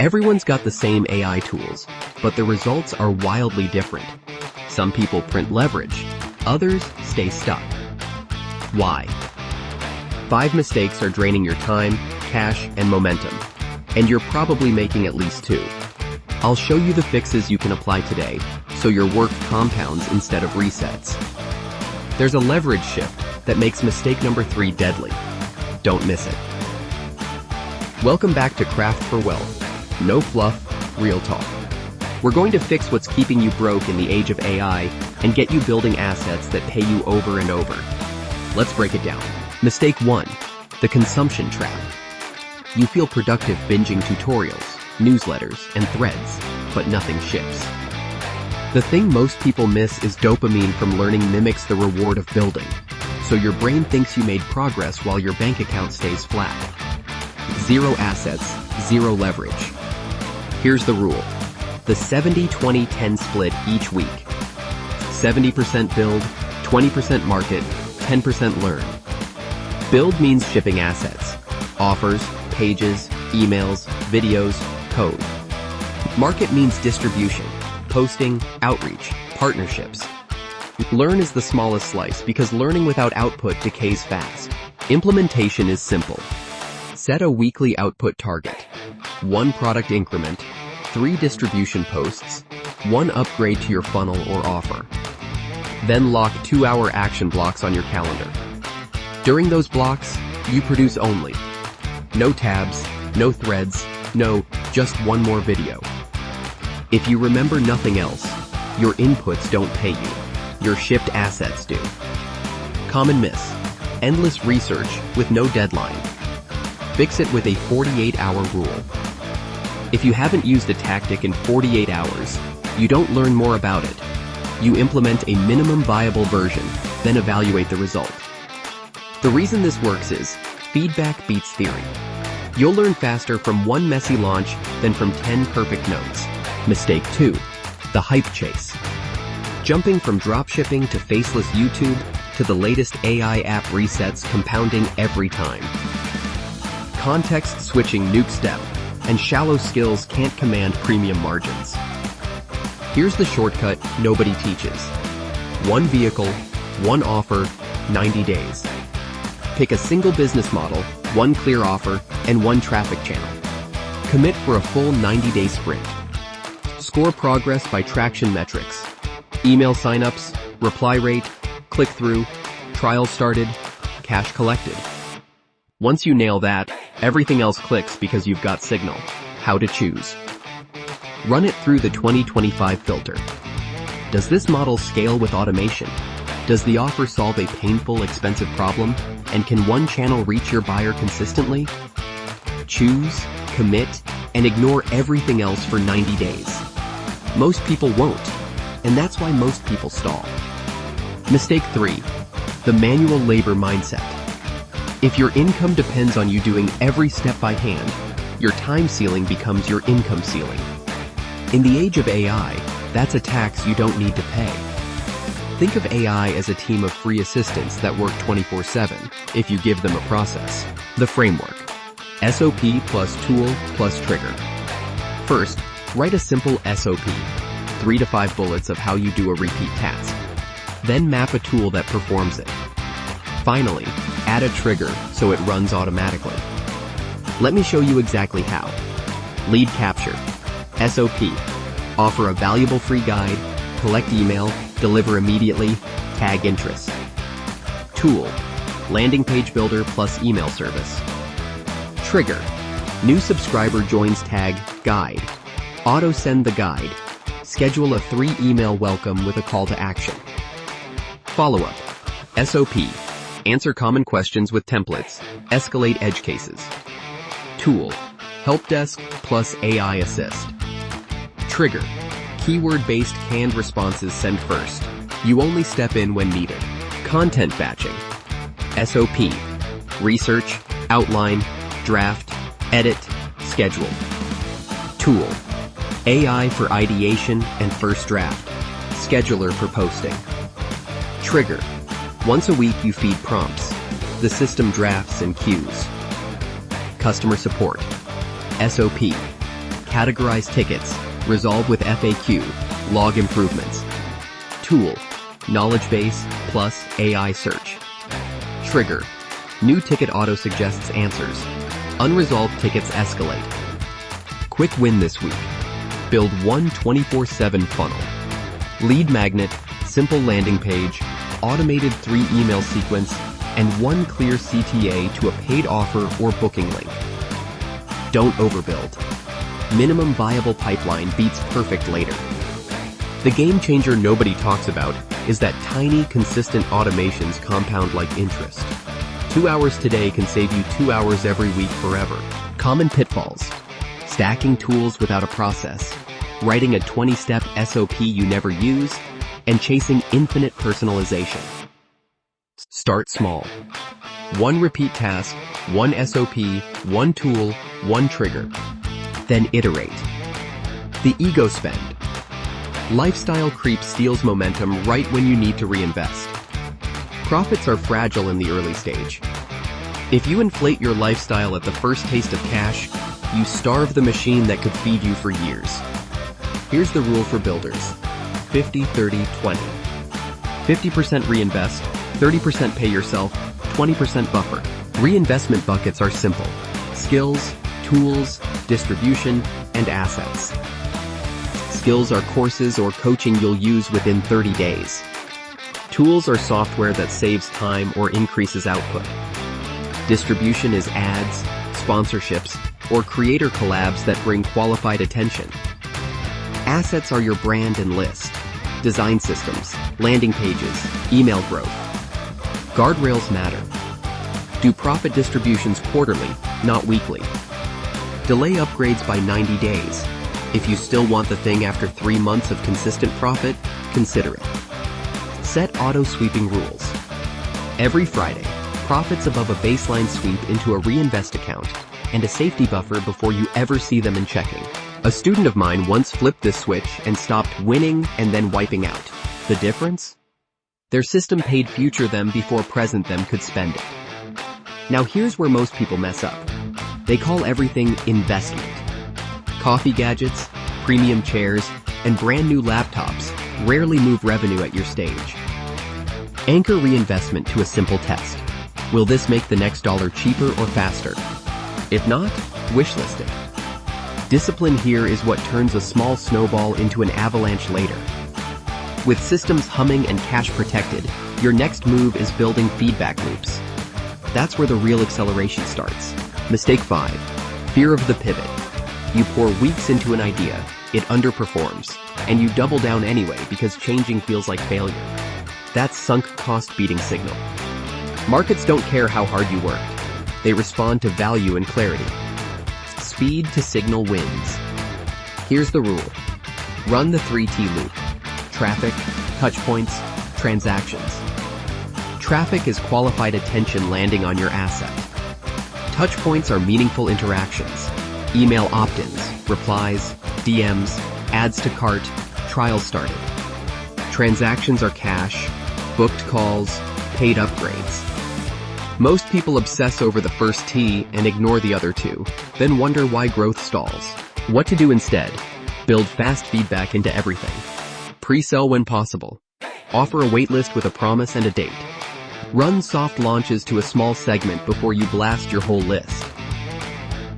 Everyone's got the same AI tools, but the results are wildly different. Some people print leverage, others stay stuck. Why? 5 mistakes are draining your time, cash, and momentum, and you're probably making at least 2. I'll show you the fixes you can apply today, so your work compounds instead of resets. There's a leverage shift that makes mistake number 3 deadly. Don't miss it. Welcome back to Craft for Wealth. No fluff, real talk. We're going to fix what's keeping you broke in the age of AI and get you building assets that pay you over and over. Let's break it down. Mistake 1, the consumption trap. You feel productive binging tutorials, newsletters, and threads, but nothing ships. The thing most people miss is dopamine from learning mimics the reward of building, so your brain thinks you made progress while your bank account stays flat. 0 assets, 0 leverage. Here's the rule. The 70-20-10 split each week. 70% build, 20% market, 10% learn. Build means shipping assets, offers, pages, emails, videos, code. Market means distribution, posting, outreach, partnerships. Learn is the smallest slice because learning without output decays fast. Implementation is simple. Set a weekly output target. 1 product increment, 3 distribution posts, 1 upgrade to your funnel or offer. Then lock 2-hour action blocks on your calendar. During those blocks, you produce only. No tabs, no threads, no, just 1 more video. If you remember nothing else, your inputs don't pay you. Your shipped assets do. Common miss. Endless research with no deadline. Fix it with a 48-hour rule. If you haven't used a tactic in 48 hours, you don't learn more about it. You implement a minimum viable version, then evaluate the result. The reason this works is, feedback beats theory. You'll learn faster from 1 messy launch than from 10 perfect notes. Mistake 2, the hype chase. Jumping from dropshipping to faceless YouTube to the latest AI app resets compounding every time. Context-switching nuke step, and shallow skills can't command premium margins. Here's the shortcut nobody teaches. 1 vehicle, 1 offer, 90 days. Pick a single business model, 1 clear offer, and 1 traffic channel. Commit for a full 90-day sprint. Score progress by traction metrics. Email signups, reply rate, click-through, trials started, cash collected. Once you nail that, everything else clicks because you've got signal. How to choose. Run it through the 2025 filter. Does this model scale with automation? Does the offer solve a painful, expensive problem? And can 1 channel reach your buyer consistently? Choose, commit, and ignore everything else for 90 days. Most people won't, and that's why most people stall. Mistake 3, the manual labor mindset. If your income depends on you doing every step by hand, your time ceiling becomes your income ceiling. In the age of AI, that's a tax you don't need to pay. Think of AI as a team of free assistants that work 24/7 if you give them a process. The framework. SOP plus tool plus trigger. First, write a simple SOP, 3 to 5 bullets of how you do a repeat task. Then map a tool that performs it. Finally, add a trigger so it runs automatically. Let me show you exactly how. Lead capture. SOP. Offer a valuable free guide, collect email, deliver immediately, tag interest. Tool. Landing page builder plus email service. Trigger. New subscriber joins tag guide. Auto send the guide. Schedule a 3 email welcome with a call to action. Follow-up. SOP. Answer common questions with templates. Escalate edge cases. Tool. Help desk plus AI assist. Trigger. Keyword-based canned responses send first. You only step in when needed. Content batching. SOP. Research, outline, draft, edit, schedule. Tool. AI for ideation and first draft. Scheduler for posting. Trigger. Once a week you feed prompts. The system drafts and queues. Customer support. SOP. Categorize tickets. Resolve with FAQ. Log improvements. Tool. Knowledge base plus AI search. Trigger. New ticket auto-suggests answers. Unresolved tickets escalate. Quick win this week. Build one 24/7 funnel. Lead magnet, simple landing page, automated 3 email sequence, and one clear CTA to a paid offer or booking link. Don't overbuild. Minimum viable pipeline beats perfect later. The game changer nobody talks about is that tiny, consistent automations compound like interest. 2 hours today can save you 2 hours every week forever. Common pitfalls. Stacking tools without a process. Writing a 20-step SOP you never use. And chasing infinite personalization. Start small. One repeat task, one SOP, one tool, one trigger. Then iterate. The ego spend. Lifestyle creep steals momentum right when you need to reinvest. Profits are fragile in the early stage. If you inflate your lifestyle at the first taste of cash, you starve the machine that could feed you for years. Here's the rule for builders. 50-30-20. 50% reinvest, 30% pay yourself, 20% buffer. Reinvestment buckets are simple. Skills, tools, distribution, and assets. Skills are courses or coaching you'll use within 30 days. Tools are software that saves time or increases output. Distribution is ads, sponsorships, or creator collabs that bring qualified attention. Assets are your brand and list, design systems, landing pages, email growth. Guardrails matter. Do profit distributions quarterly, not weekly. Delay upgrades by 90 days. If you still want the thing after 3 months of consistent profit, consider it. Set auto-sweeping rules. Every Friday, profits above a baseline sweep into a reinvest account and a safety buffer before you ever see them in checking. A student of mine once flipped this switch and stopped winning and then wiping out. The difference? Their system paid future them before present them could spend it. Now here's where most people mess up. They call everything investment. Coffee gadgets, premium chairs, and brand new laptops rarely move revenue at your stage. Anchor reinvestment to a simple test. Will this make the next dollar cheaper or faster? If not, wishlist it. Discipline here is what turns a small snowball into an avalanche later. With systems humming and cash protected, your next move is building feedback loops. That's where the real acceleration starts. Mistake 5. Fear of the pivot. You pour weeks into an idea, it underperforms, and you double down anyway because changing feels like failure. That's sunk cost beating signal. Markets don't care how hard you worked. They respond to value and clarity. Speed to signal wins. Here's the rule. Run the 3T loop. Traffic, touchpoints, transactions. Traffic is qualified attention landing on your asset. Touchpoints are meaningful interactions. Email opt-ins, replies, DMs, adds to cart, trials started. Transactions are cash, booked calls, paid upgrades. Most people obsess over the first T and ignore the other two, then wonder why growth stalls. What to do instead? Build fast feedback into everything. Pre-sell when possible. Offer a waitlist with a promise and a date. Run soft launches to a small segment before you blast your whole list.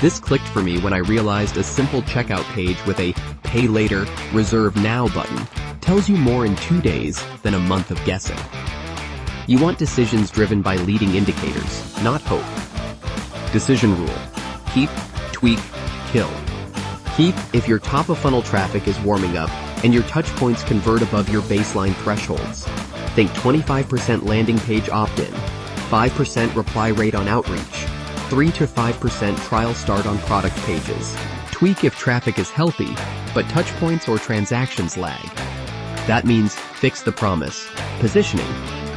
This clicked for me when I realized a simple checkout page with a Pay Later, Reserve Now button tells you more in 2 days than a month of guessing. You want decisions driven by leading indicators, not hope. Decision rule. Keep, tweak, kill. Keep if your top-of-funnel traffic is warming up and your touchpoints convert above your baseline thresholds. Think 25% landing page opt-in, 5% reply rate on outreach, 3 to 5% trial start on product pages. Tweak if traffic is healthy, but touchpoints or transactions lag. That means fix the promise, positioning,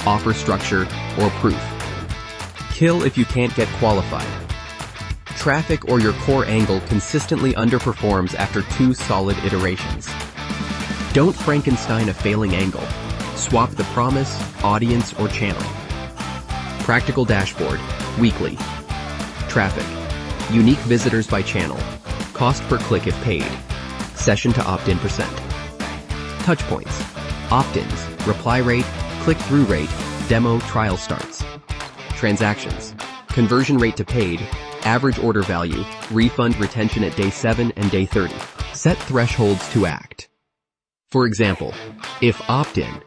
offer structure, or proof. Kill if you can't get qualified. Traffic or your core angle consistently underperforms after 2 solid iterations. Don't Frankenstein a failing angle. Swap the promise, audience, or channel. Practical dashboard, weekly. Traffic, unique visitors by channel, Cost per click if paid. Session to opt-in percent. Touchpoints. Opt-ins, reply rate, click-through rate, demo trial starts. Transactions. Conversion rate to paid, average order value, refund retention at day 7 and day 30. Set thresholds to act. For example, if opt-in,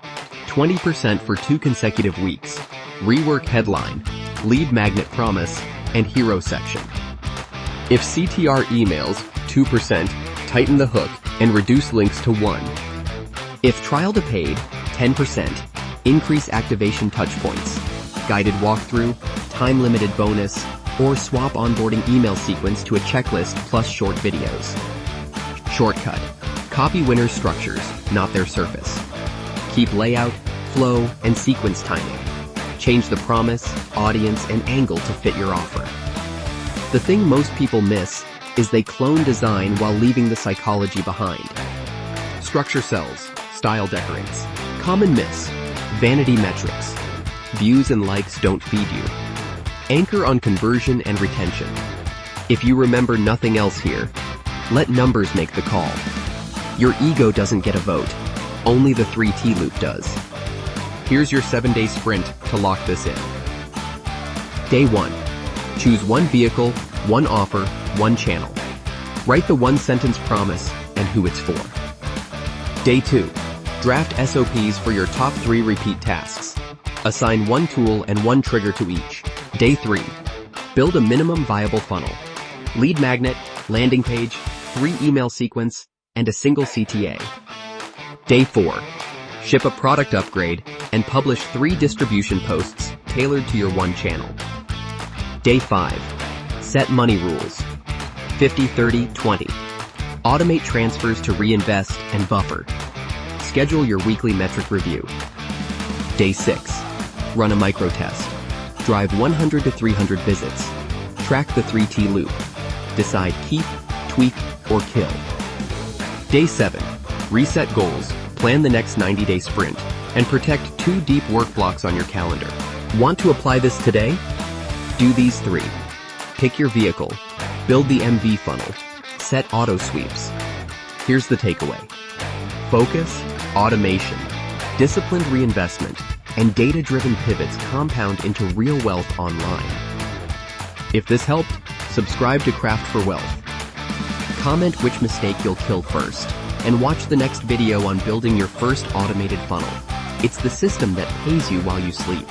20% for 2 consecutive weeks, rework headline, lead magnet promise, and hero section. If CTR emails, 2%, tighten the hook and reduce links to 1. If trial to paid, 10%, increase activation touchpoints, guided walkthrough, time-limited bonus, or swap onboarding email sequence to a checklist plus short videos. Shortcut. Copy winners' structures, not their surface. Keep layout, flow, and sequence timing. Change the promise, audience, and angle to fit your offer. The thing most people miss is they clone design while leaving the psychology behind. Structure sells, style decorates. Common miss, vanity metrics. Views and likes don't feed you. Anchor on conversion and retention. If you remember nothing else here, let numbers make the call. Your ego doesn't get a vote, only the 3T loop does. Here's your 7-day sprint to lock this in. Day 1. Choose one vehicle, one offer, one channel. Write the one-sentence promise and who it's for. Day 2. Draft SOPs for your top 3 repeat tasks. Assign one tool and one trigger to each. Day 3. Build a minimum viable funnel. Lead magnet, landing page, 3 email sequence, and a single CTA. Day 4. Ship a product upgrade and publish 3 distribution posts tailored to your one channel. Day 5. Set money rules. 50, 30, 20. Automate transfers to reinvest and buffer. Schedule your weekly metric review. Day 6. Run a micro test. Drive 100 to 300 visits. Track the 3T loop. Decide keep, tweak, or kill. Day 7. Reset goals, plan the next 90-day sprint, and protect 2 deep work blocks on your calendar. Want to apply this today? Do these 3. Pick your vehicle, build the MV funnel, set auto sweeps. Here's the takeaway. Focus, automation, disciplined reinvestment, and data-driven pivots compound into real wealth online. If this helped, subscribe to Craft for Wealth. Comment which mistake you'll kill first, and watch the next video on building your first automated funnel. It's the system that pays you while you sleep.